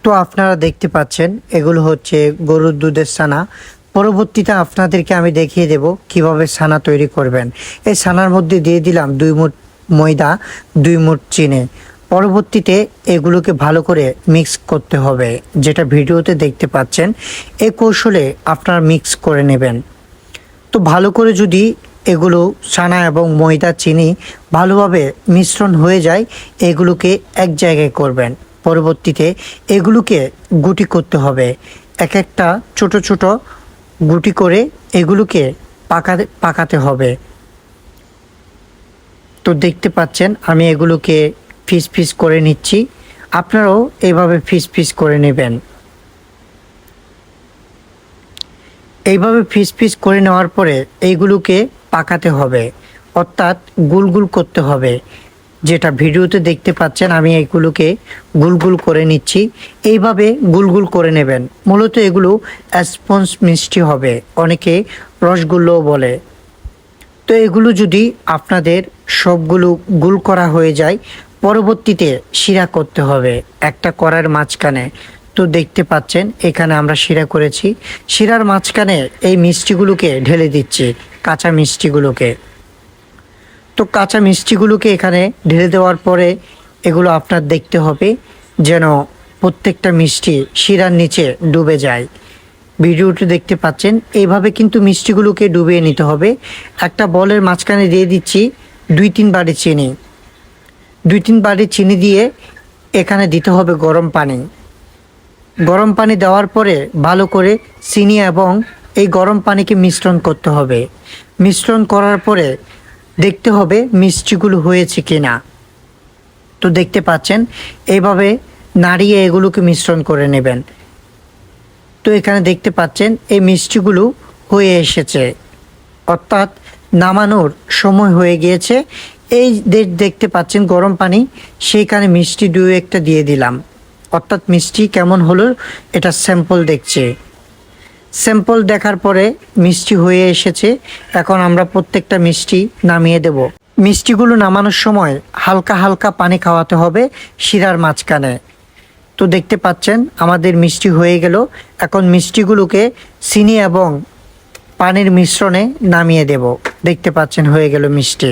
তো আপনারা দেখতে পাচ্ছেন এগুলো হচ্ছে গরুর দুধের ছানা। পরবর্তীতে আপনাদেরকে আমি দেখিয়ে দেব কিভাবে ছানা তৈরি করবেন। এই ছানার মধ্যে দিয়ে দিলাম 2 মুঠ ময়দা, 2 মুঠ চিনি। পরবর্তীতে এগুলোকে ভালো করে মিক্স করতে হবে, যেটা ভিডিওতে দেখতে পাচ্ছেন। এই কৌশলে আপনারা মিক্স করে নেবেন। তো ভালো করে যদি এগুলো ছানা এবং ময়দা চিনি ভালোভাবে মিশ্রণ হয়ে যায়, এগুলোকে এক জায়গায় করবেন। পরবর্তীতে এগুলোকে গুটি করতে হবে, এক একটা ছোট ছোট গুটি করে এগুলোকে পাকাতে হবে। তো দেখতে পাচ্ছেন আমি এগুলোকে পিস পিস করে নিচ্ছি, আপনারাও এইভাবে পিস পিস করে নেবেন। এইভাবে পিস পিস করে নেওয়ার পরে এইগুলোকে পাকাতে হবে, অর্থাৎ গুল গুল করতে হবে। যেটা ভিডিওতে দেখতে পাচ্ছেন আমি এইগুলোকে গুল গুল করে নিচ্ছি। এইভাবে গুল গুল করে নেবেন। মূলত এগুলো স্পঞ্জ মিষ্টি হবে, অনেকে রসগোল্লাও বলে। তো এগুলো যদি আপনাদের সবগুলো গুল করা হয়ে যায়, পরবর্তীতে শিরা করতে হবে একটা কড়াইয়ের মাঝখানে। তো দেখতে পাচ্ছেন এখানে আমরা শিরা করেছি। শিরার মাঝখানে এই মিষ্টিগুলোকে ঢেলে দিচ্ছি, কাঁচা মিষ্টিগুলোকে। তো কাঁচা মিষ্টিগুলোকে এখানে ঢেলে দেওয়ার পরে এগুলো আপনার দেখতে হবে যেন প্রত্যেকটা মিষ্টি শিরার নিচে ডুবে যায়। ভিডিওটি দেখতে পাচ্ছেন এইভাবে কিন্তু মিষ্টিগুলোকে ডুবিয়ে নিতে হবে। একটা বলের মাঝখানে দিয়ে দিচ্ছি 2-3 বাটি চিনি। 2-3 বাটি চিনি দিয়ে এখানে দিতে হবে গরম পানি। গরম পানি দেওয়ার পরে ভালো করে চিনি এবং এই গরম পানিকে মিশ্রণ করতে হবে। মিশ্রণ করার পরে দেখতে হবে মিষ্টিগুলো হয়েছে কিনা। তো দেখতে পাচ্ছেন এইভাবে নাড়িয়ে এগুলোকে মিশ্রণ করে নেবেন। তো এখানে দেখতে পাচ্ছেন এই মিষ্টিগুলো হয়ে এসেছে, অর্থাৎ নামানোর সময় হয়ে গিয়েছে। এই দেখতে পাচ্ছেন গরম পানি, সেইখানে মিষ্টি 2-1টা দিয়ে দিলাম। অর্থাৎ মিষ্টি কেমন হলো এটা স্যাম্পল দেখছে। স্যাম্পল দেখার পরে মিষ্টি হয়ে এসেছে। এখন আমরা প্রত্যেকটা মিষ্টি নামিয়ে দেব। মিষ্টিগুলো নামানোর সময় হালকা হালকা পানি খাওয়াতে হবে শিরার মাঝখানে। তো দেখতে পাচ্ছেন আমাদের মিষ্টি হয়ে গেল। এখন মিষ্টিগুলোকে চিনি এবং পানির মিশ্রণে নামিয়ে দেব। দেখতে পাচ্ছেন হয়ে গেল মিষ্টি।